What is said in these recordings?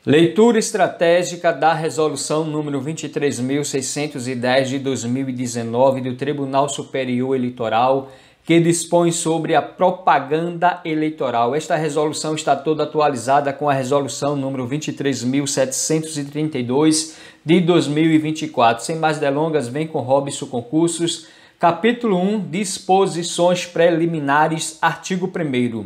Leitura estratégica da Resolução número 23.610 de 2019 do Tribunal Superior Eleitoral, que dispõe sobre a propaganda eleitoral. Esta resolução está toda atualizada com a Resolução número 23.732 de 2024. Sem mais delongas, vem com Robson Concursos. Capítulo 1, Disposições Preliminares, artigo 1º.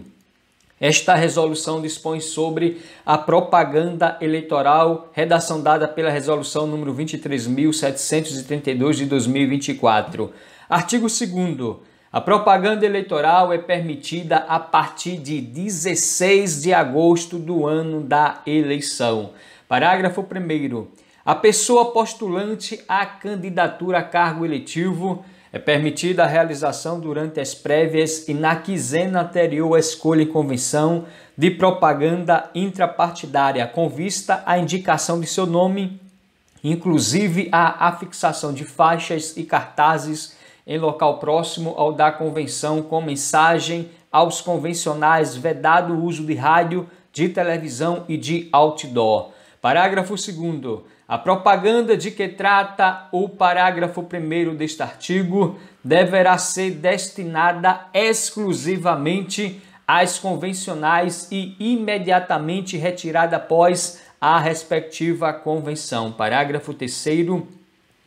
Esta resolução dispõe sobre a propaganda eleitoral, redação dada pela resolução número 23.732 de 2024. Artigo 2º. A propaganda eleitoral é permitida a partir de 16 de agosto do ano da eleição. Parágrafo 1º. A pessoa postulante à candidatura a cargo eletivo é permitida a realização durante as prévias e na quinzena anterior à escolha em convenção de propaganda intrapartidária, com vista à indicação de seu nome, inclusive a afixação de faixas e cartazes em local próximo ao da convenção com mensagem aos convencionais, vedado o uso de rádio, de televisão e de outdoor. Parágrafo 2º. A propaganda de que trata o parágrafo 1º deste artigo deverá ser destinada exclusivamente às convencionais e imediatamente retirada após a respectiva convenção. Parágrafo 3º.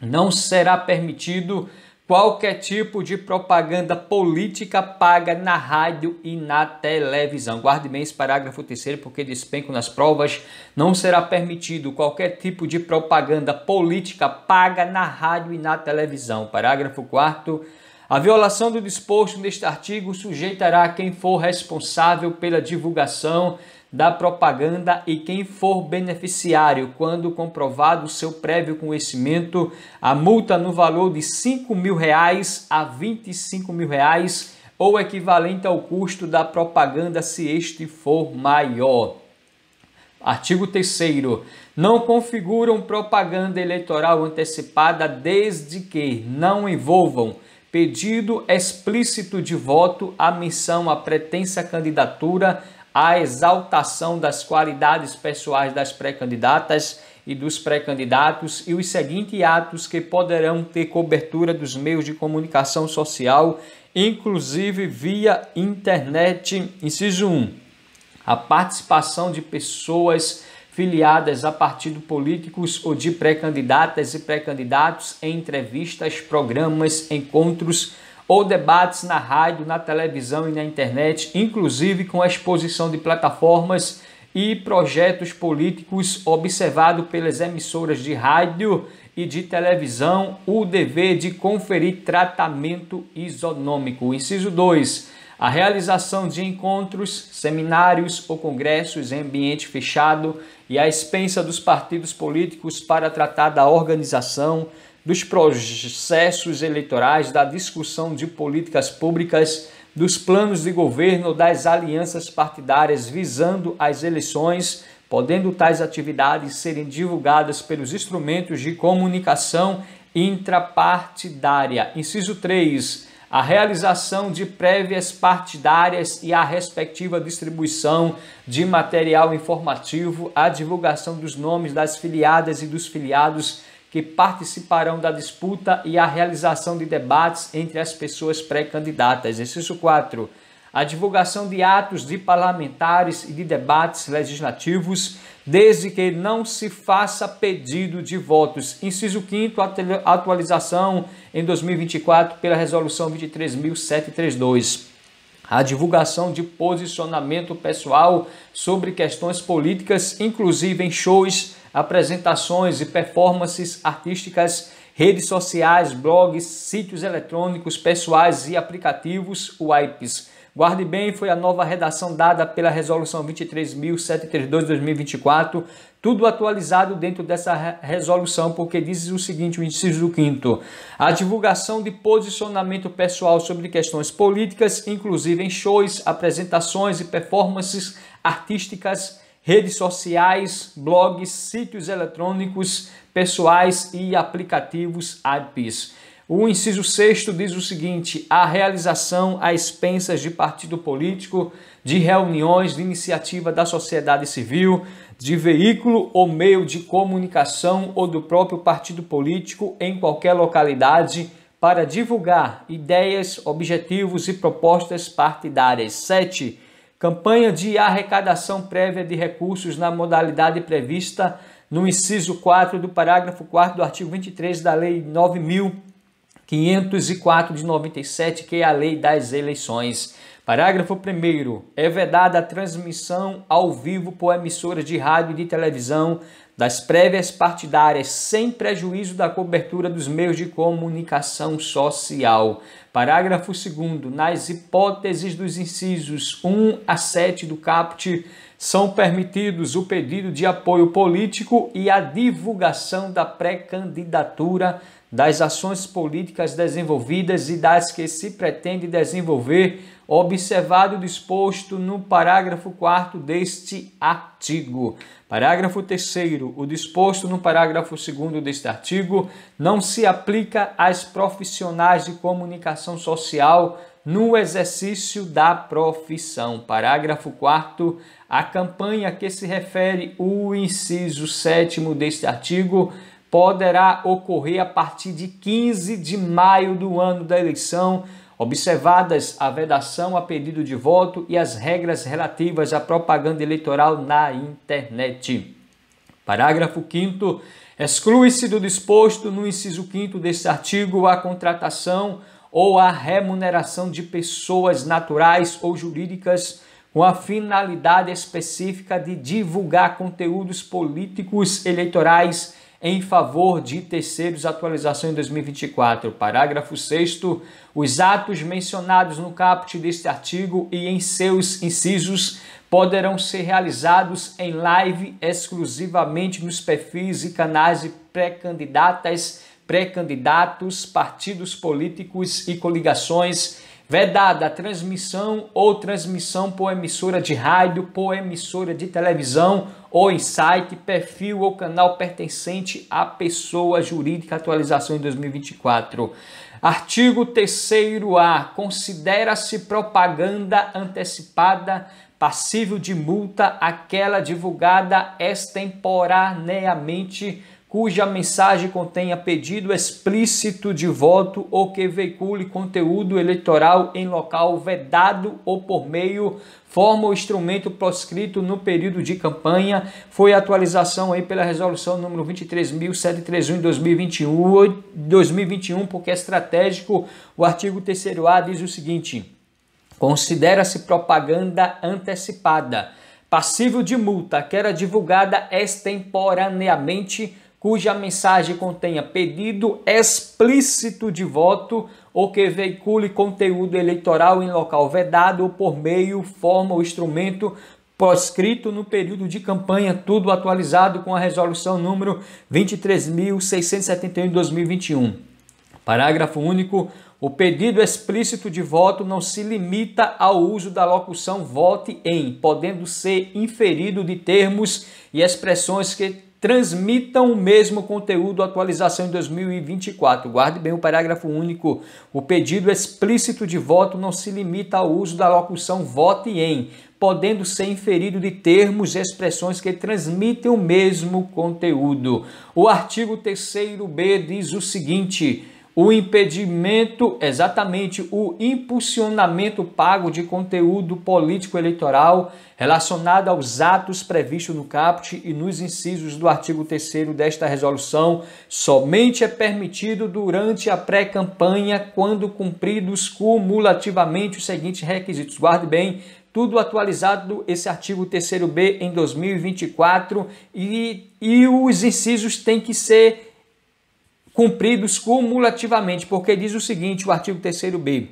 Não será permitido qualquer tipo de propaganda política paga na rádio e na televisão. Guarde bem esse parágrafo 3º porque despenco nas provas. Não será permitido qualquer tipo de propaganda política paga na rádio e na televisão. Parágrafo 4º. A violação do disposto neste artigo sujeitará quem for responsável pela divulgação da propaganda e quem for beneficiário, quando comprovado seu prévio conhecimento, a multa no valor de R$ 5.000 a R$ 25.000 ou equivalente ao custo da propaganda se este for maior. Artigo 3º. Não configuram propaganda eleitoral antecipada desde que não envolvam pedido explícito de voto, a menção à pretensa candidatura, a exaltação das qualidades pessoais das pré-candidatas e dos pré-candidatos e os seguintes atos que poderão ter cobertura dos meios de comunicação social, inclusive via internet. Inciso 1. A participação de pessoas filiadas a partidos políticos ou de pré-candidatas e pré-candidatos em entrevistas, programas, encontros ou debates na rádio, na televisão e na internet, inclusive com a exposição de plataformas e projetos políticos, observado pelas emissoras de rádio e de televisão o dever de conferir tratamento isonômico. Inciso 2. A realização de encontros, seminários ou congressos em ambiente fechado e à expensa dos partidos políticos para tratar da organização, dos processos eleitorais, da discussão de políticas públicas, dos planos de governo, das alianças partidárias visando as eleições, podendo tais atividades serem divulgadas pelos instrumentos de comunicação intrapartidária. Inciso 3. A realização de prévias partidárias e a respectiva distribuição de material informativo, a divulgação dos nomes das filiadas e dos filiados que participarão da disputa e a realização de debates entre as pessoas pré-candidatas. Inciso 4. A divulgação de atos de parlamentares e de debates legislativos, desde que não se faça pedido de votos. Inciso 5º, atualização em 2024 pela Resolução 23.732. A divulgação de posicionamento pessoal sobre questões políticas, inclusive em shows, apresentações e performances artísticas, redes sociais, blogs, sítios eletrônicos, pessoais e aplicativos, WIPs. Guarde bem, foi a nova redação dada pela Resolução 23.732 de 2024, tudo atualizado dentro dessa resolução, porque diz o seguinte, o inciso 5º, a divulgação de posicionamento pessoal sobre questões políticas, inclusive em shows, apresentações e performances artísticas, redes sociais, blogs, sítios eletrônicos, pessoais e aplicativos IPs. O inciso 6º diz o seguinte: a realização a expensas de partido político, de reuniões de iniciativa da sociedade civil, de veículo ou meio de comunicação ou do próprio partido político em qualquer localidade para divulgar ideias, objetivos e propostas partidárias. 7. Campanha de arrecadação prévia de recursos na modalidade prevista no inciso 4 do parágrafo 4º do artigo 23 da Lei 9.504 de 97, que é a Lei das Eleições. Parágrafo 1º. É vedada a transmissão ao vivo por emissoras de rádio e de televisão das prévias partidárias, sem prejuízo da cobertura dos meios de comunicação social. Parágrafo 2º. Nas hipóteses dos incisos 1 a 7 do caput, são permitidos o pedido de apoio político e a divulgação da pré-candidatura, das ações políticas desenvolvidas e das que se pretende desenvolver, observado o disposto no parágrafo 4º deste artigo. Parágrafo 3º. O disposto no parágrafo 2º deste artigo não se aplica às profissionais de comunicação social no exercício da profissão. Parágrafo 4º. A campanha a que se refere o inciso 7º deste artigo poderá ocorrer a partir de 15 de maio do ano da eleição, observadas a vedação a pedido de voto e as regras relativas à propaganda eleitoral na internet. Parágrafo 5º. Exclui-se do disposto no inciso 5º deste artigo a contratação ou a remuneração de pessoas naturais ou jurídicas com a finalidade específica de divulgar conteúdos políticos eleitorais em favor de terceiros. Atualização em 2024. Parágrafo 6º. Os atos mencionados no caput deste artigo e em seus incisos poderão ser realizados em live exclusivamente nos perfis e canais de pré-candidatas, pré-candidatos, partidos políticos e coligações, vedada a transmissão ou transmissão por emissora de rádio, por emissora de televisão ou em site, perfil ou canal pertencente à pessoa jurídica. Atualização em 2024. Artigo 3º-A. Considera-se propaganda antecipada passível de multa aquela divulgada extemporaneamente cuja mensagem contenha pedido explícito de voto ou que veicule conteúdo eleitoral em local vedado ou por meio, forma ou instrumento proscrito no período de campanha. Foi a atualização aí pela resolução número 23.731 de 2021, porque é estratégico. O artigo 3º-A diz o seguinte: considera-se propaganda antecipada passível de multa aquela divulgada extemporaneamente cuja mensagem contenha pedido explícito de voto ou que veicule conteúdo eleitoral em local vedado ou por meio, forma ou instrumento proscrito no período de campanha, tudo atualizado com a resolução número 23.671 de 2021. Parágrafo único. O pedido explícito de voto não se limita ao uso da locução vote em, podendo ser inferido de termos e expressões que transmitam o mesmo conteúdo. Atualização em 2024. Guarde bem o parágrafo único. O pedido explícito de voto não se limita ao uso da locução vote em, podendo ser inferido de termos e expressões que transmitem o mesmo conteúdo. O artigo 3º-B diz o seguinte: o impedimento, o impulsionamento pago de conteúdo político eleitoral relacionado aos atos previstos no caput e nos incisos do artigo 3º desta resolução somente é permitido durante a pré-campanha quando cumpridos cumulativamente os seguintes requisitos. Guarde bem, tudo atualizado esse artigo 3º-B em 2024 e os incisos têm que ser cumpridos cumulativamente, porque diz o seguinte, o artigo 3º-B: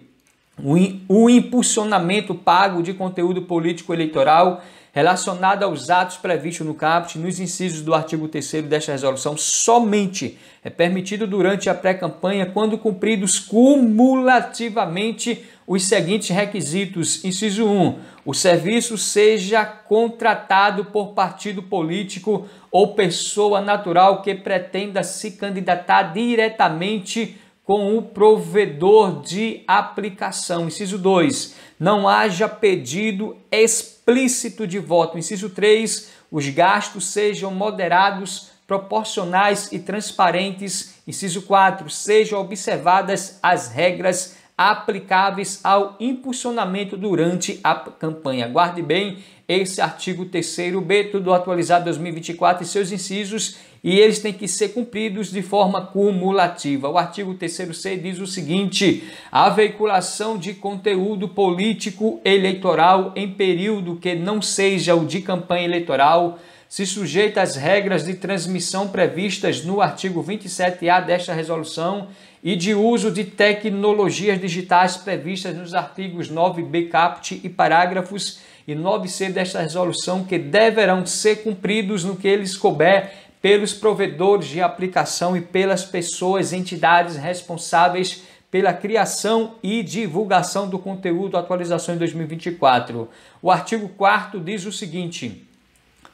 o impulsionamento pago de conteúdo político eleitoral relacionado aos atos previstos no caput, nos incisos do artigo 3º desta resolução, somente é permitido durante a pré-campanha quando cumpridos cumulativamente os seguintes requisitos. Inciso 1. O serviço seja contratado por partido político ou pessoa natural que pretenda se candidatar diretamente com o provedor de aplicação. Inciso 2, não haja pedido explícito de voto. Inciso 3, os gastos sejam moderados, proporcionais e transparentes. Inciso 4, sejam observadas as regras aplicáveis ao impulsionamento durante a campanha. Guarde bem esse artigo 3º-B, tudo atualizado 2024 e seus incisos, e eles têm que ser cumpridos de forma cumulativa. O artigo 3º-C diz o seguinte: a veiculação de conteúdo político eleitoral em período que não seja o de campanha eleitoral se sujeita às regras de transmissão previstas no artigo 27A desta resolução e de uso de tecnologias digitais previstas nos artigos 9b caput e parágrafos e 9c desta resolução, que deverão ser cumpridos no que eles couber pelos provedores de aplicação e pelas pessoas e entidades responsáveis pela criação e divulgação do conteúdo, atualização em 2024. O artigo 4º diz o seguinte: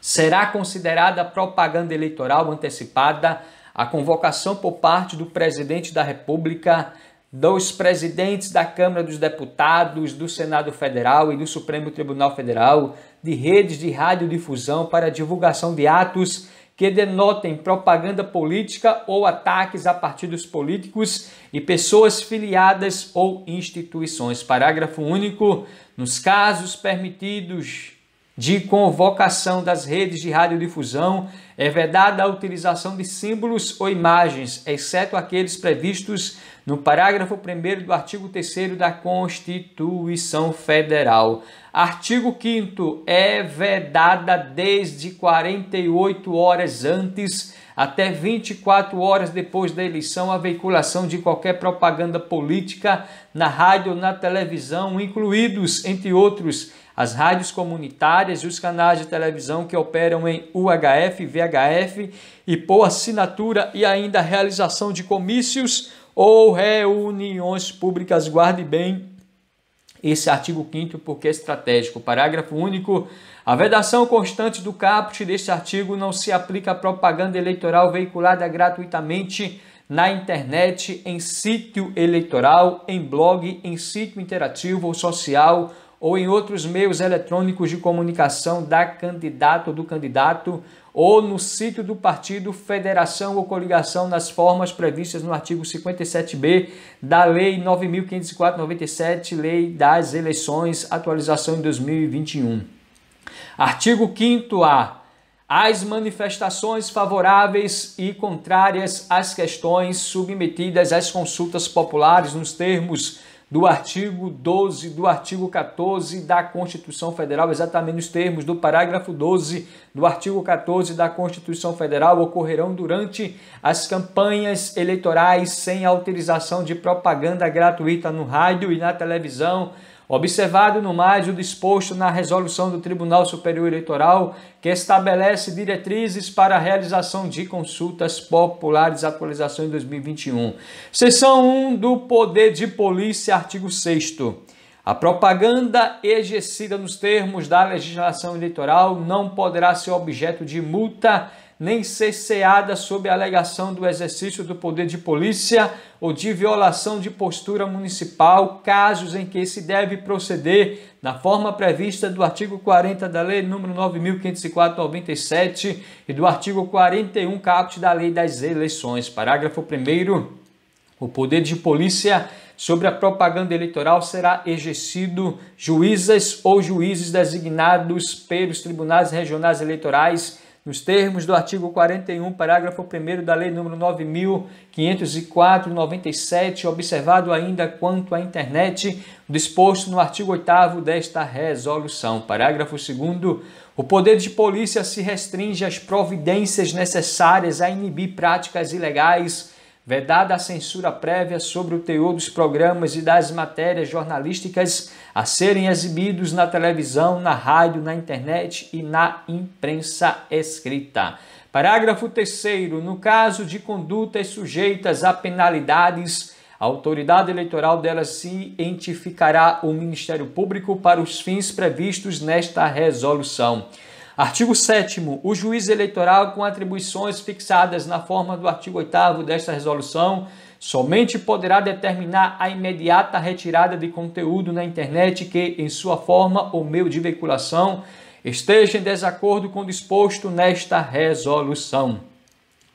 será considerada propaganda eleitoral antecipada a convocação por parte do Presidente da República, dos presidentes da Câmara dos Deputados, do Senado Federal e do Supremo Tribunal Federal, de redes de radiodifusão para divulgação de atos que denotem propaganda política ou ataques a partidos políticos e pessoas filiadas ou instituições. Parágrafo único. Nos casos permitidos de convocação das redes de radiodifusão, é vedada a utilização de símbolos ou imagens, exceto aqueles previstos no parágrafo 1º do artigo 3º da Constituição Federal. Artigo 5º, é vedada desde 48 horas antes até 24 horas depois da eleição a veiculação de qualquer propaganda política na rádio ou na televisão, incluídos, entre outros, as rádios comunitárias e os canais de televisão que operam em UHF, VHF e por assinatura, e ainda a realização de comícios ou reuniões públicas. Guarde bem esse artigo 5º porque é estratégico. Parágrafo único. A vedação constante do caput deste artigo não se aplica à propaganda eleitoral veiculada gratuitamente na internet, em sítio eleitoral, em blog, em sítio interativo ou social ou em outros meios eletrônicos de comunicação da candidata ou do candidato, ou no sítio do partido, federação ou coligação nas formas previstas no artigo 57b da Lei 9.504/97, Lei das Eleições, atualização em 2021. Artigo 5º-A. As manifestações favoráveis e contrárias às questões submetidas às consultas populares nos termos do artigo 12, do artigo 14 da Constituição Federal, exatamente nos termos do parágrafo 12 do artigo 14 da Constituição Federal, ocorrerão durante as campanhas eleitorais sem autorização de propaganda gratuita no rádio e na televisão, observado no mais o disposto na resolução do Tribunal Superior Eleitoral, que estabelece diretrizes para a realização de consultas populares, atualização em 2021. Seção 1 do Poder de Polícia, artigo 6º. A propaganda exercida nos termos da legislação eleitoral não poderá ser objeto de multa nem cesseada sob a alegação do exercício do poder de polícia ou de violação de postura municipal, casos em que se deve proceder na forma prevista do artigo 40 da Lei nº 9.504/97 e do artigo 41 caput da Lei das Eleições. Parágrafo 1º. O poder de polícia sobre a propaganda eleitoral será exercido juízas ou juízes designados pelos tribunais regionais eleitorais nos termos do artigo 41, parágrafo 1º da Lei nº 9.504/97, observado ainda quanto à internet, disposto no artigo 8º desta resolução. Parágrafo 2º. O poder de polícia se restringe às providências necessárias a inibir práticas ilegais, vedada a censura prévia sobre o teor dos programas e das matérias jornalísticas a serem exibidos na televisão, na rádio, na internet e na imprensa escrita. Parágrafo 3º. No caso de condutas sujeitas a penalidades, a autoridade eleitoral delas cientificará o Ministério Público para os fins previstos nesta resolução. Artigo 7º. O juiz eleitoral, com atribuições fixadas na forma do artigo 8º desta resolução, somente poderá determinar a imediata retirada de conteúdo na internet que, em sua forma ou meio de veiculação, esteja em desacordo com o disposto nesta resolução.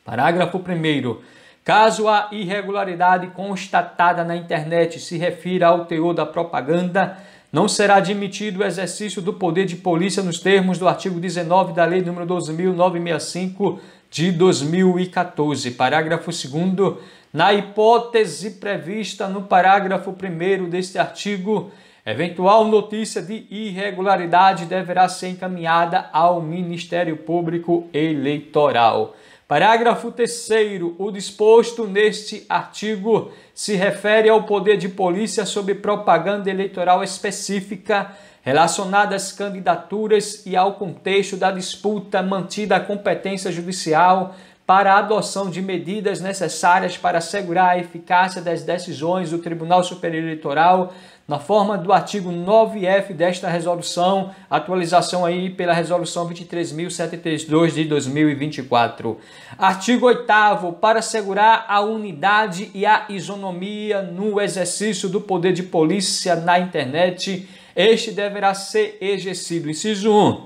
Parágrafo 1º. Caso a irregularidade constatada na internet se refira ao teor da propaganda, não será admitido o exercício do poder de polícia nos termos do artigo 19 da Lei nº 12.965 de 2014. Parágrafo 2º. Na hipótese prevista no parágrafo 1º deste artigo, eventual notícia de irregularidade deverá ser encaminhada ao Ministério Público Eleitoral. Parágrafo 3º. O disposto neste artigo se refere ao poder de polícia sobre propaganda eleitoral específica relacionada às candidaturas e ao contexto da disputa, mantida a competência judicial para a adoção de medidas necessárias para assegurar a eficácia das decisões do Tribunal Superior Eleitoral, na forma do artigo 9F desta resolução, atualização aí pela resolução 23.732 de 2024. Artigo 8º, para assegurar a unidade e a isonomia no exercício do poder de polícia na internet, este deverá ser exercido, inciso 1,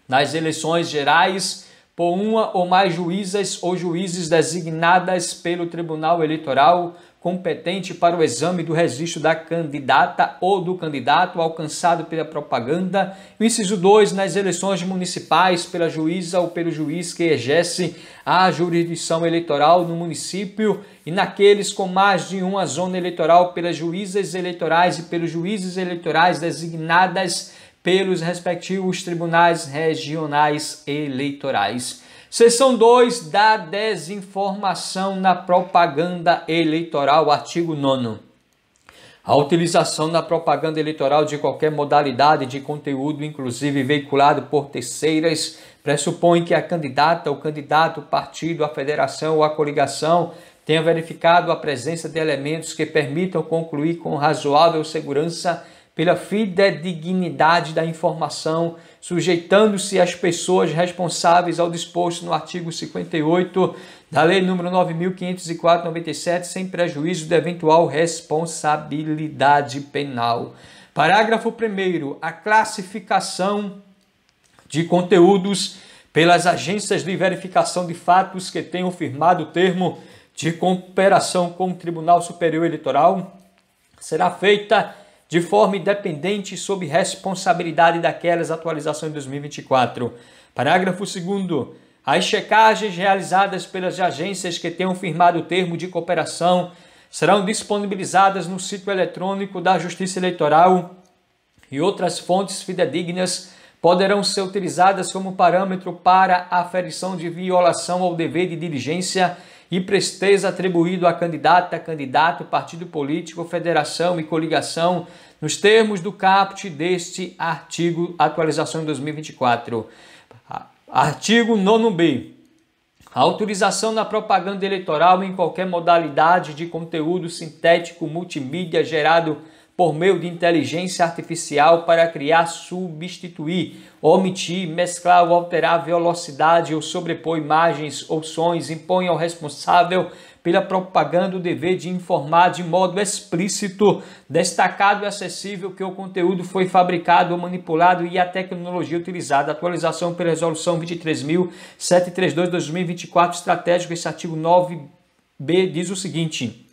nas eleições gerais, por uma ou mais juízas ou juízes designadas pelo Tribunal Eleitoral competente para o exame do registro da candidata ou do candidato alcançado pela propaganda. O inciso 2, nas eleições municipais, pela juíza ou pelo juiz que exerce a jurisdição eleitoral no município e naqueles com mais de uma zona eleitoral, pelas juízas eleitorais e pelos juízes eleitorais designadas pelos respectivos tribunais regionais eleitorais. Seção 2 da desinformação na propaganda eleitoral, artigo 9º. A utilização da propaganda eleitoral de qualquer modalidade de conteúdo, inclusive veiculado por terceiras, pressupõe que a candidata, o candidato, o partido, a federação ou a coligação tenha verificado a presença de elementos que permitam concluir com razoável segurança pela fidedignidade da informação, sujeitando-se às pessoas responsáveis ao disposto no artigo 58 da Lei nº 9.504/97, sem prejuízo de eventual responsabilidade penal. Parágrafo 1º. A classificação de conteúdos pelas agências de verificação de fatos que tenham firmado o termo de cooperação com o Tribunal Superior Eleitoral será feita de forma independente sob responsabilidade daquelas atualizações de 2024. Parágrafo 2º. As checagens realizadas pelas agências que tenham firmado o termo de cooperação serão disponibilizadas no sítio eletrônico da Justiça Eleitoral e outras fontes fidedignas poderão ser utilizadas como parâmetro para a aferição de violação ao dever de diligência e presteza atribuído a candidata, candidato, partido político, federação e coligação, nos termos do caput deste artigo, atualização de 2024. Artigo 9b. A autorização na propaganda eleitoral em qualquer modalidade de conteúdo sintético multimídia gerado por meio de inteligência artificial para criar, substituir, omitir, mesclar ou alterar a velocidade ou sobrepor imagens ou sons, impõe ao responsável pela propaganda o dever de informar de modo explícito, destacado e acessível que o conteúdo foi fabricado ou manipulado e a tecnologia utilizada. Atualização pela resolução 23.732/2024, estratégico. Esse artigo 9b diz o seguinte: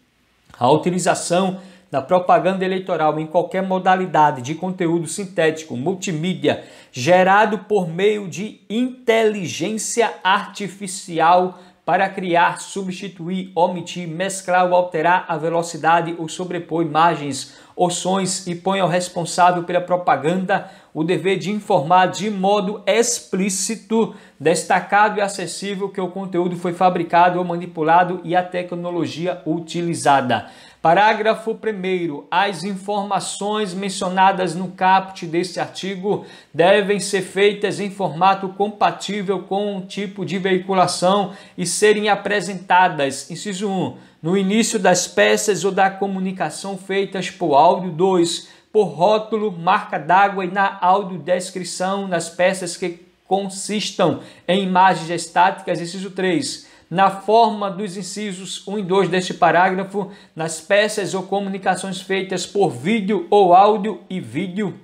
a utilização da propaganda eleitoral em qualquer modalidade de conteúdo sintético, multimídia, gerado por meio de inteligência artificial para criar, substituir, omitir, mesclar ou alterar a velocidade ou sobrepor imagens ou sons e põe ao responsável pela propaganda o dever de informar de modo explícito, destacado e acessível que o conteúdo foi fabricado ou manipulado e a tecnologia utilizada. Parágrafo 1º. As informações mencionadas no caput deste artigo devem ser feitas em formato compatível com o tipo de veiculação e serem apresentadas, inciso 1, no início das peças ou da comunicação feitas por áudio. 2, por rótulo, marca d'água e na audiodescrição nas peças que consistam em imagens estáticas. Inciso 3, na forma dos incisos 1 e 2 deste parágrafo, nas peças ou comunicações feitas por vídeo ou áudio e vídeo.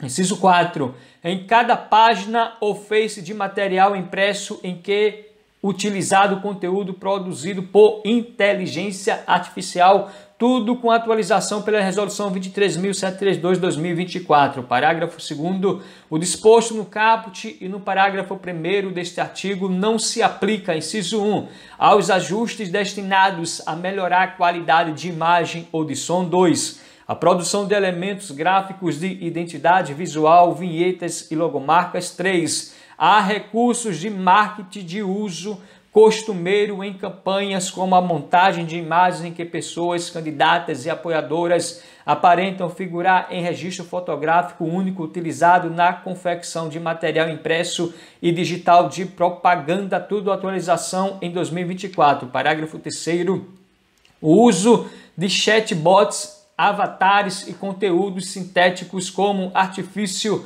Inciso 4. Em cada página ou face de material impresso em que utilizado conteúdo produzido por inteligência artificial, tudo com atualização pela Resolução 23.732/2024. Parágrafo 2º. O disposto no caput e no parágrafo 1º deste artigo não se aplica, inciso 1, aos ajustes destinados a melhorar a qualidade de imagem ou de som. 2. A produção de elementos gráficos de identidade visual, vinhetas e logomarcas. 3. Há recursos de marketing de uso costumeiro em campanhas, como a montagem de imagens em que pessoas, candidatas e apoiadoras aparentam figurar em registro fotográfico único utilizado na confecção de material impresso e digital de propaganda, tudo atualização em 2024. Parágrafo 3º. O uso de chatbots, avatares e conteúdos sintéticos como artifício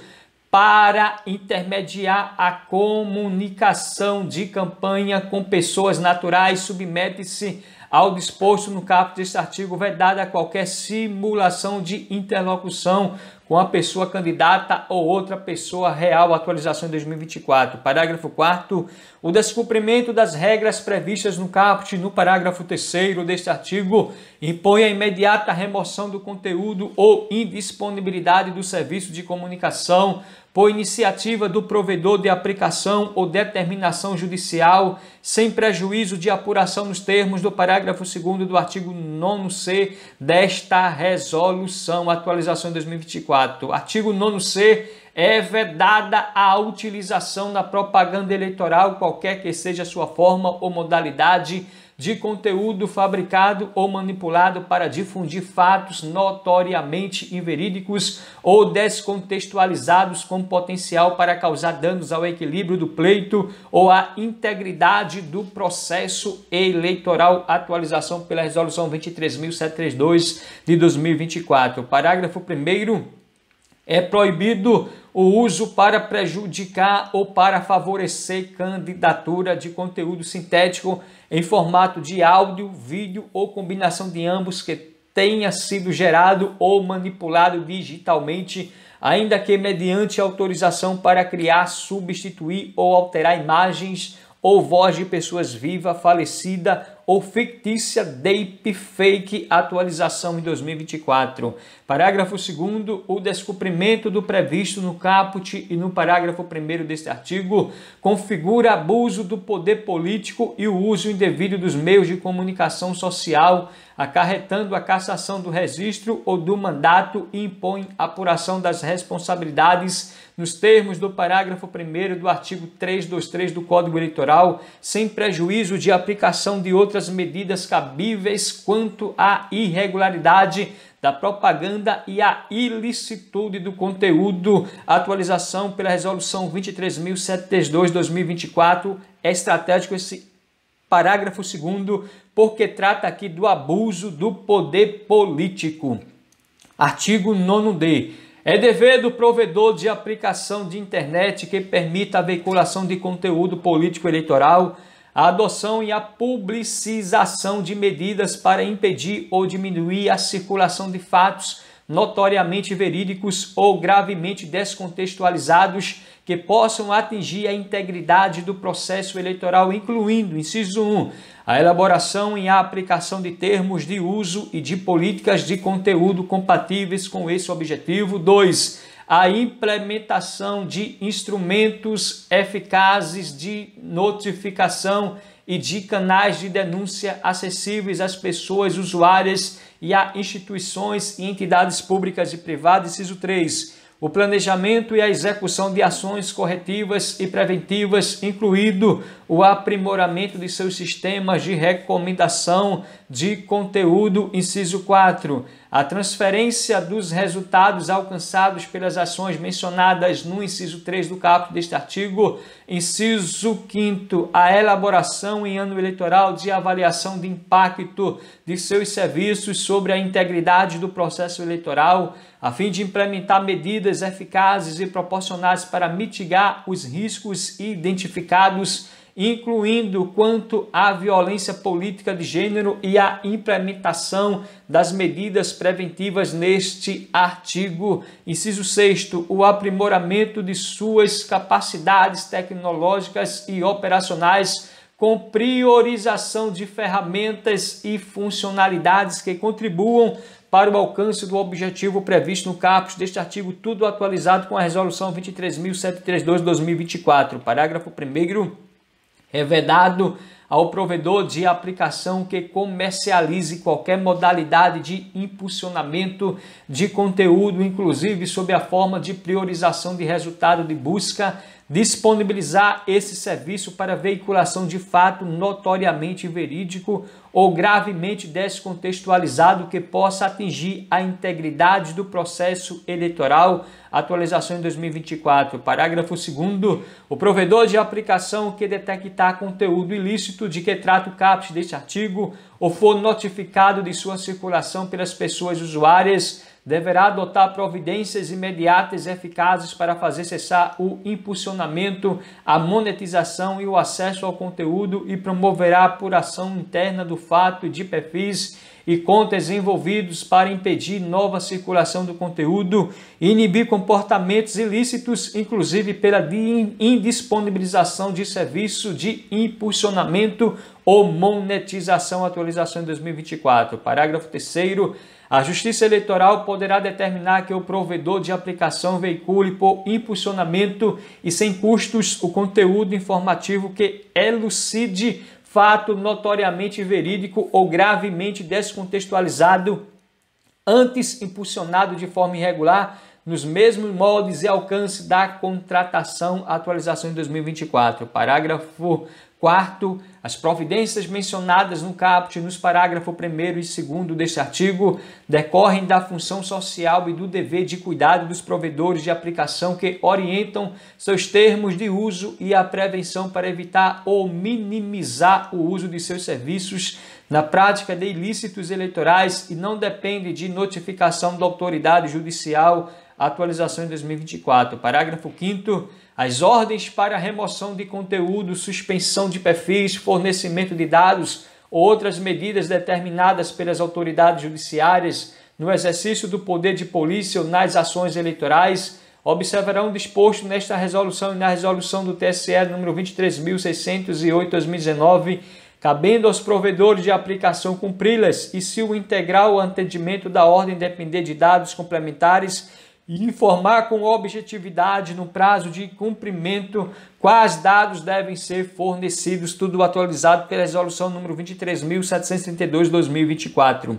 para intermediar a comunicação de campanha com pessoas naturais submete-se ao disposto no caput deste artigo, vedada qualquer simulação de interlocução com a pessoa candidata ou outra pessoa real. Atualização em 2024. Parágrafo 4º. O descumprimento das regras previstas no caput no parágrafo 3º deste artigo impõe a imediata remoção do conteúdo ou indisponibilidade do serviço de comunicação por iniciativa do provedor de aplicação ou determinação judicial, sem prejuízo de apuração nos termos do parágrafo 2º do artigo 9º desta resolução. Atualização em 2024. Artigo 9º. É vedada a utilização na propaganda eleitoral, qualquer que seja a sua forma ou modalidade, de conteúdo fabricado ou manipulado para difundir fatos notoriamente inverídicos ou descontextualizados com potencial para causar danos ao equilíbrio do pleito ou à integridade do processo eleitoral. Atualização pela Resolução 23.732 de 2024. Parágrafo 1º. É proibido o uso para prejudicar ou para favorecer candidatura de conteúdo sintético em formato de áudio, vídeo ou combinação de ambos que tenha sido gerado ou manipulado digitalmente, ainda que mediante autorização para criar, substituir ou alterar imagens ou voz de pessoas viva, falecida ou fictícia, deepfake. Atualização em 2024. Parágrafo 2º. O descumprimento do previsto no caput e no parágrafo 1º deste artigo configura abuso do poder político e o uso indevido dos meios de comunicação social, acarretando a cassação do registro ou do mandato, e impõe apuração das responsabilidades nos termos do parágrafo 1º do artigo 323 do Código Eleitoral, sem prejuízo de aplicação de outras medidas cabíveis quanto à irregularidade da propaganda e à ilicitude do conteúdo. Atualização pela Resolução 23.732/2024. É estratégico esse parágrafo 2º, porque trata aqui do abuso do poder político. Artigo 9º. É dever do provedor de aplicação de internet que permita a veiculação de conteúdo político eleitoral, a adoção e a publicização de medidas para impedir ou diminuir a circulação de fatos notoriamente verídicos ou gravemente descontextualizados que possam atingir a integridade do processo eleitoral, incluindo, inciso 1, a elaboração e a aplicação de termos de uso e de políticas de conteúdo compatíveis com esse objetivo. 2. A implementação de instrumentos eficazes de notificação e de canais de denúncia acessíveis às pessoas usuárias e a instituições e entidades públicas e privadas. Inciso 3. O planejamento e a execução de ações corretivas e preventivas, incluído o aprimoramento de seus sistemas de recomendação de conteúdo. Inciso 4. A transferência dos resultados alcançados pelas ações mencionadas no inciso 3 do caput deste artigo. Inciso 5º. A elaboração em ano eleitoral de avaliação de impacto de seus serviços sobre a integridade do processo eleitoral, a fim de implementar medidas eficazes e proporcionais para mitigar os riscos identificados incluindo quanto à violência política de gênero e a implementação das medidas preventivas neste artigo. Inciso 6º, o aprimoramento de suas capacidades tecnológicas e operacionais com priorização de ferramentas e funcionalidades que contribuam para o alcance do objetivo previsto no caput deste artigo, tudo atualizado com a Resolução 23.732/2024. Parágrafo 1º. É vedado ao provedor de aplicação que comercialize qualquer modalidade de impulsionamento de conteúdo, inclusive sob a forma de priorização de resultado de busca, disponibilizar esse serviço para veiculação de fato notoriamente verídico ou gravemente descontextualizado que possa atingir a integridade do processo eleitoral. Atualização em 2024. Parágrafo 2º. O provedor de aplicação que detectar conteúdo ilícito de que trata o caput deste artigo ou for notificado de sua circulação pelas pessoas usuárias deverá adotar providências imediatas e eficazes para fazer cessar o impulsionamento, a monetização e o acesso ao conteúdo e promoverá a apuração interna do fato de perfis e contas envolvidos para impedir nova circulação do conteúdo e inibir comportamentos ilícitos, inclusive pela indisponibilização de serviço de impulsionamento ou monetização. Atualização em 2024. Parágrafo 3º. A Justiça Eleitoral poderá determinar que o provedor de aplicação veicule por impulsionamento e sem custos o conteúdo informativo que elucide fato notoriamente verídico ou gravemente descontextualizado, antes impulsionado de forma irregular, nos mesmos moldes e alcance da contratação. Atualização em 2024. Parágrafo 4º. As providências mencionadas no caput nos parágrafo 1º e 2º deste artigo decorrem da função social e do dever de cuidado dos provedores de aplicação que orientam seus termos de uso e a prevenção para evitar ou minimizar o uso de seus serviços na prática de ilícitos eleitorais e não depende de notificação da autoridade judicial. Atualização em 2024. Parágrafo 5º. As ordens para remoção de conteúdo, suspensão de perfis, fornecimento de dados ou outras medidas determinadas pelas autoridades judiciárias no exercício do poder de polícia ou nas ações eleitorais observarão disposto nesta resolução e na resolução do TSE número 23.608/2019, cabendo aos provedores de aplicação cumpri-las e, se o integral atendimento da ordem depender de dados complementares, e informar com objetividade no prazo de cumprimento quais dados devem ser fornecidos, tudo atualizado pela resolução número 23.732/2024.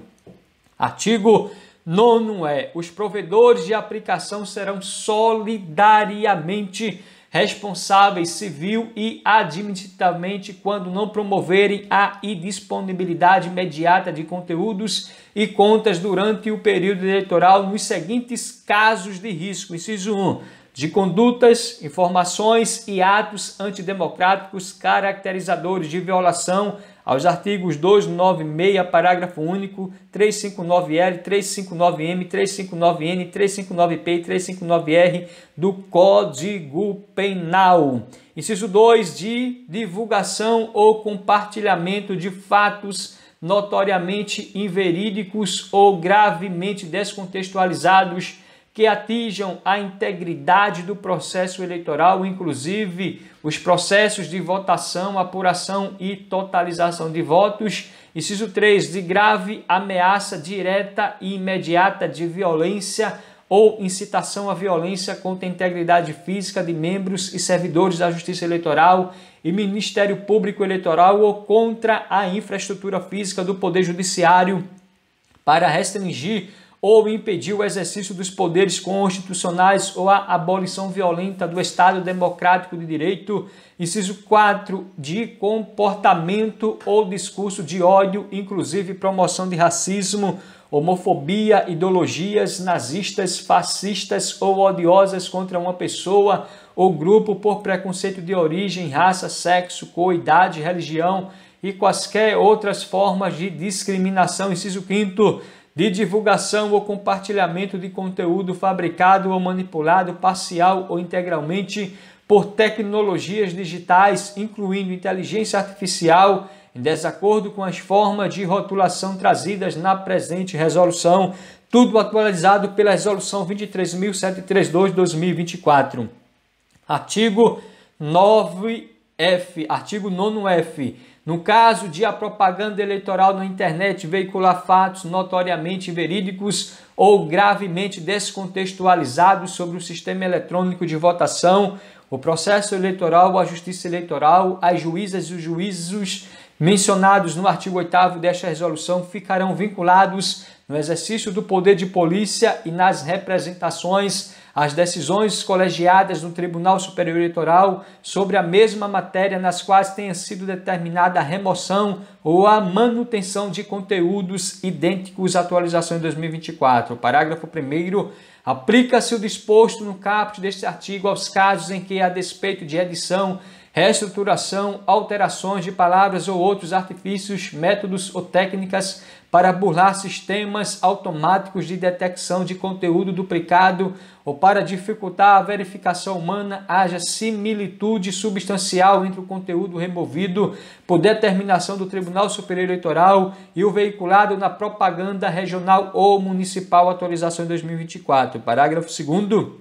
Artigo 9º. Os provedores de aplicação serão solidariamente responsáveis civil e administrativamente quando não promoverem a indisponibilidade imediata de conteúdos e contas durante o período eleitoral nos seguintes casos de risco. Inciso 1. De condutas, informações e atos antidemocráticos caracterizadores de violação aos artigos 296, parágrafo único, 359L, 359M, 359N, 359P e 359R do Código Penal. Inciso 2, de divulgação ou compartilhamento de fatos notoriamente inverídicos ou gravemente descontextualizados que atinjam a integridade do processo eleitoral, inclusive os processos de votação, apuração e totalização de votos. Inciso 3, de grave ameaça direta e imediata de violência ou incitação à violência contra a integridade física de membros e servidores da Justiça Eleitoral e Ministério Público Eleitoral ou contra a infraestrutura física do Poder Judiciário para restringir ou impedir o exercício dos poderes constitucionais ou a abolição violenta do Estado Democrático de Direito. Inciso 4, de comportamento ou discurso de ódio, inclusive promoção de racismo, homofobia, ideologias nazistas, fascistas ou odiosas contra uma pessoa ou grupo por preconceito de origem, raça, sexo, cor, idade, religião e quaisquer outras formas de discriminação. Inciso 5º, de divulgação ou compartilhamento de conteúdo fabricado ou manipulado parcial ou integralmente por tecnologias digitais, incluindo inteligência artificial, em desacordo com as formas de rotulação trazidas na presente resolução, tudo atualizado pela resolução 23.732/2024. Artigo 9F, artigo 9F. No caso de a propaganda eleitoral na internet veicular fatos notoriamente verídicos ou gravemente descontextualizados sobre o sistema eletrônico de votação, o processo eleitoral, a justiça eleitoral, as juízas e os juízes mencionados no artigo 8º desta resolução ficarão vinculados no exercício do poder de polícia e nas representações às decisões colegiadas no Tribunal Superior Eleitoral sobre a mesma matéria nas quais tenha sido determinada a remoção ou a manutenção de conteúdos idênticos à atualização em 2024. Parágrafo 1º. Aplica-se o disposto no caput deste artigo aos casos em que, a despeito de edição, reestruturação, alterações de palavras ou outros artifícios, métodos ou técnicas para burlar sistemas automáticos de detecção de conteúdo duplicado ou para dificultar a verificação humana, haja similitude substancial entre o conteúdo removido por determinação do Tribunal Superior Eleitoral e o veiculado na propaganda regional ou municipal, atualização em 2024. Parágrafo 2º.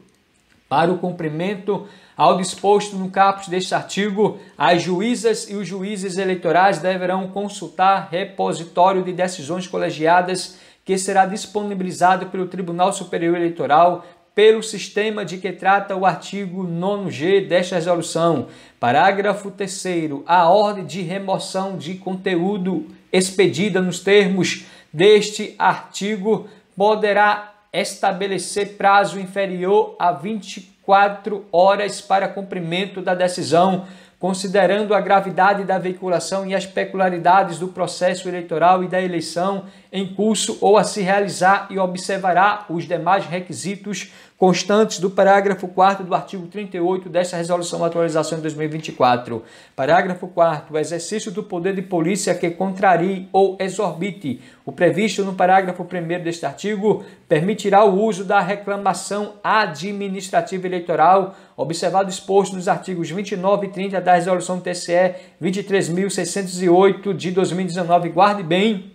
Para o cumprimento ao disposto no caput deste artigo, as juízas e os juízes eleitorais deverão consultar repositório de decisões colegiadas que será disponibilizado pelo Tribunal Superior Eleitoral pelo sistema de que trata o artigo 9G desta resolução. Parágrafo 3º. A ordem de remoção de conteúdo expedida nos termos deste artigo poderá estabelecer prazo inferior a 24 horas para cumprimento da decisão, considerando a gravidade da veiculação e as peculiaridades do processo eleitoral e da eleição em curso ou a se realizar, e observará os demais requisitos constantes do parágrafo 4º do artigo 38 desta resolução atualização de 2024. Parágrafo 4º. O exercício do poder de polícia que contrarie ou exorbite o previsto no parágrafo 1º deste artigo permitirá o uso da reclamação administrativa eleitoral, observado exposto nos artigos 29 e 30 da resolução TCE 23.608 de 2019. Guarde bem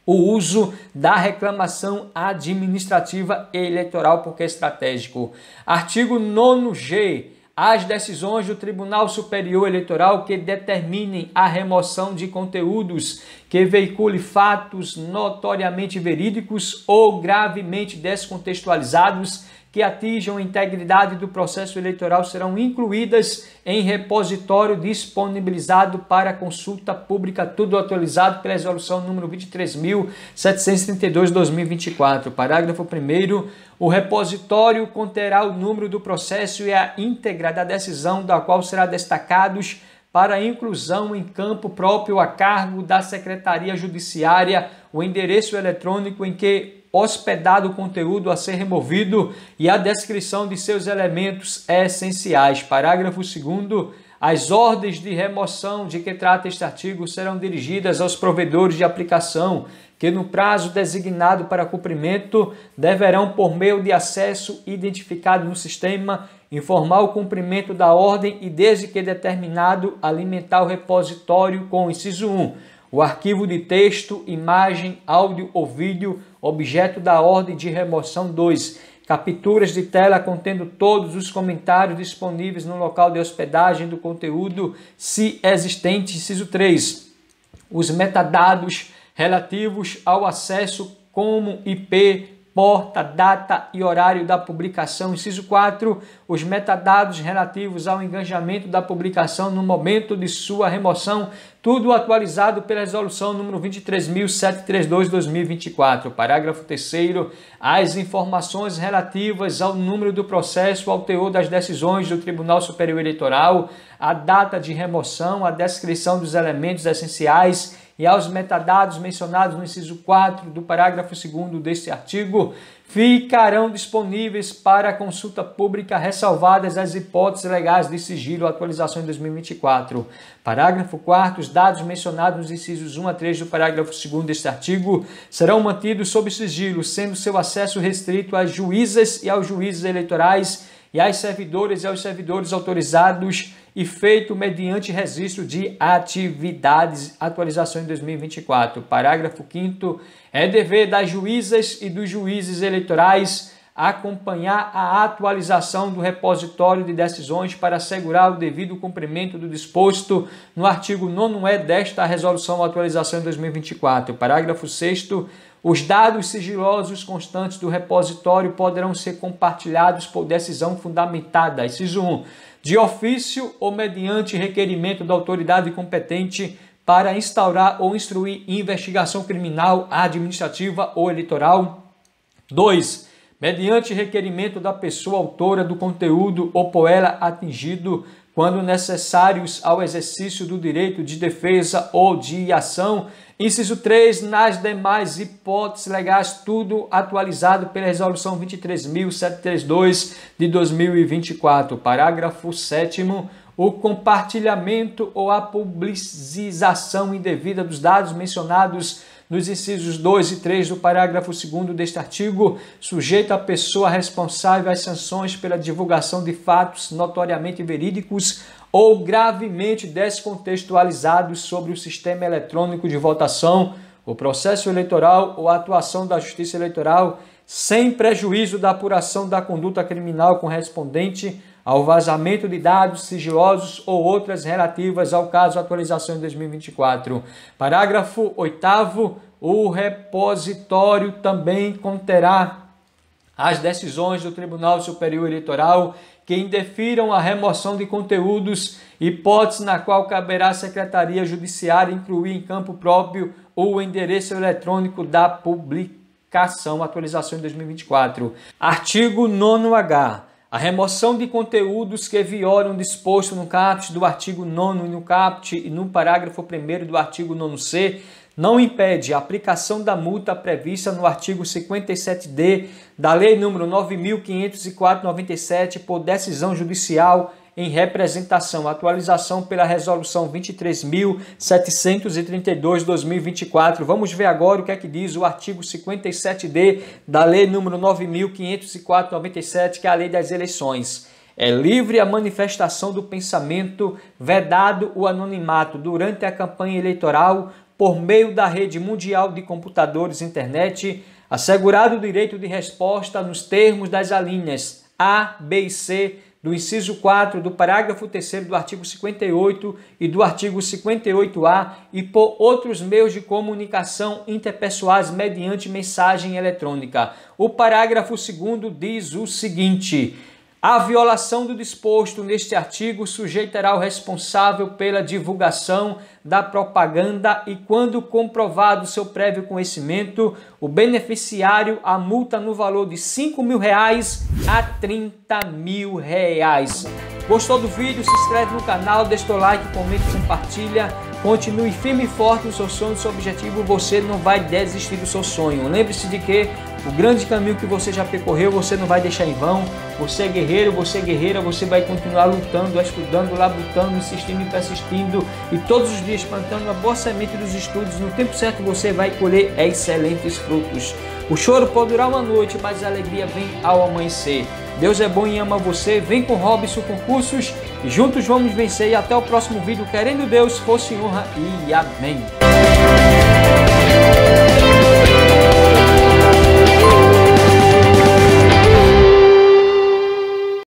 o uso da reclamação administrativa eleitoral, porque é estratégico. Artigo 9G. As decisões do Tribunal Superior Eleitoral que determinem a remoção de conteúdos que veicule fatos notoriamente verídicos ou gravemente descontextualizados que atinjam a integridade do processo eleitoral serão incluídas em repositório disponibilizado para consulta pública, tudo atualizado pela resolução número 23.732/2024. Parágrafo 1º. O repositório conterá o número do processo e a íntegra da decisão, da qual será destacados para inclusão em campo próprio a cargo da Secretaria Judiciária o endereço eletrônico em que hospedado o conteúdo a ser removido e a descrição de seus elementos essenciais. Parágrafo 2º. As ordens de remoção de que trata este artigo serão dirigidas aos provedores de aplicação que, no prazo designado para cumprimento, deverão, por meio de acesso identificado no sistema, informar o cumprimento da ordem e, desde que determinado, alimentar o repositório com, inciso 1, o arquivo de texto, imagem, áudio ou vídeo, objeto da ordem de remoção. 2. Capturas de tela contendo todos os comentários disponíveis no local de hospedagem do conteúdo, se existente. Inciso 3. Os metadados relativos ao acesso, como IP, porta, data e horário da publicação. Inciso 4. Os metadados relativos ao engajamento da publicação no momento de sua remoção, tudo atualizado pela resolução número 23.732/2024. Parágrafo 3º. As informações relativas ao número do processo, ao teor das decisões do Tribunal Superior Eleitoral, a data de remoção, a descrição dos elementos essenciais e aos metadados mencionados no inciso 4 do parágrafo 2º deste artigo ficarão disponíveis para consulta pública, ressalvadas as hipóteses legais de sigilo, atualização em 2024. Parágrafo 4º. Os dados mencionados nos incisos 1 a 3 do parágrafo 2º deste artigo serão mantidos sob sigilo, sendo seu acesso restrito às juízas e aos juízes eleitorais e às servidoras e aos servidores autorizados e feito mediante registro de atividades. Atualização em 2024. Parágrafo 5º. É dever das juízas e dos juízes eleitorais acompanhar a atualização do repositório de decisões para assegurar o devido cumprimento do disposto no artigo 9º desta resolução atualização em 2024. Parágrafo 6º. Os dados sigilosos constantes do repositório poderão ser compartilhados por decisão fundamentada, inciso 1, de ofício ou mediante requerimento da autoridade competente para instaurar ou instruir investigação criminal, administrativa ou eleitoral. 2. Mediante requerimento da pessoa autora do conteúdo ou por ela atingido, quando necessários ao exercício do direito de defesa ou de ação. Inciso 3, nas demais hipóteses legais, tudo atualizado pela Resolução 23.732 de 2024. Parágrafo 7º. O compartilhamento ou a publicização indevida dos dados mencionados nos incisos 2 e 3 do parágrafo 2º deste artigo, sujeita a pessoa responsável às sanções pela divulgação de fatos notoriamente verídicos ou gravemente descontextualizados sobre o sistema eletrônico de votação, o processo eleitoral ou a atuação da Justiça Eleitoral, sem prejuízo da apuração da conduta criminal correspondente ao vazamento de dados sigilosos ou outras relativas ao caso atualização em 2024. Parágrafo 8º. O repositório também conterá as decisões do Tribunal Superior Eleitoral que indefiram a remoção de conteúdos, hipótese na qual caberá à Secretaria Judiciária incluir em campo próprio o endereço eletrônico da publicação. Atualização em 2024. Artigo 9º. A remoção de conteúdos que violam o disposto no caput do artigo 9º e no caput e no parágrafo 1º do artigo 9º não impede a aplicação da multa prevista no artigo 57D da Lei nº 9.504/97 por decisão judicial em representação. Atualização pela Resolução 23.732 de 2024. Vamos ver agora o que é que diz o artigo 57D da Lei nº 9.504/97, que é a Lei das Eleições. É livre a manifestação do pensamento, vedado o anonimato durante a campanha eleitoral por meio da rede mundial de computadores internet, assegurado o direito de resposta nos termos das alíneas A, B e C do inciso 4 do parágrafo 3º do artigo 58 e do artigo 58A e por outros meios de comunicação interpessoais mediante mensagem eletrônica. O parágrafo 2º diz o seguinte: a violação do disposto neste artigo sujeitará o responsável pela divulgação da propaganda e, quando comprovado seu prévio conhecimento, o beneficiário a multa no valor de R$ 5.000 a R$ 30.000. Gostou do vídeo? Se inscreve no canal, deixa o like, comenta, compartilha. Continue firme e forte no seu sonho, no seu objetivo. Você não vai desistir do seu sonho. Lembre-se de que o grande caminho que você já percorreu, você não vai deixar em vão. Você é guerreiro, você é guerreira, você vai continuar lutando, estudando, labutando, insistindo e persistindo. E todos os dias plantando a boa semente dos estudos. No tempo certo você vai colher excelentes frutos. O choro pode durar uma noite, mas a alegria vem ao amanhecer. Deus é bom e ama você. Vem com Robson Concursos e juntos vamos vencer. E até o próximo vídeo. Querendo Deus, fosse honra e amém.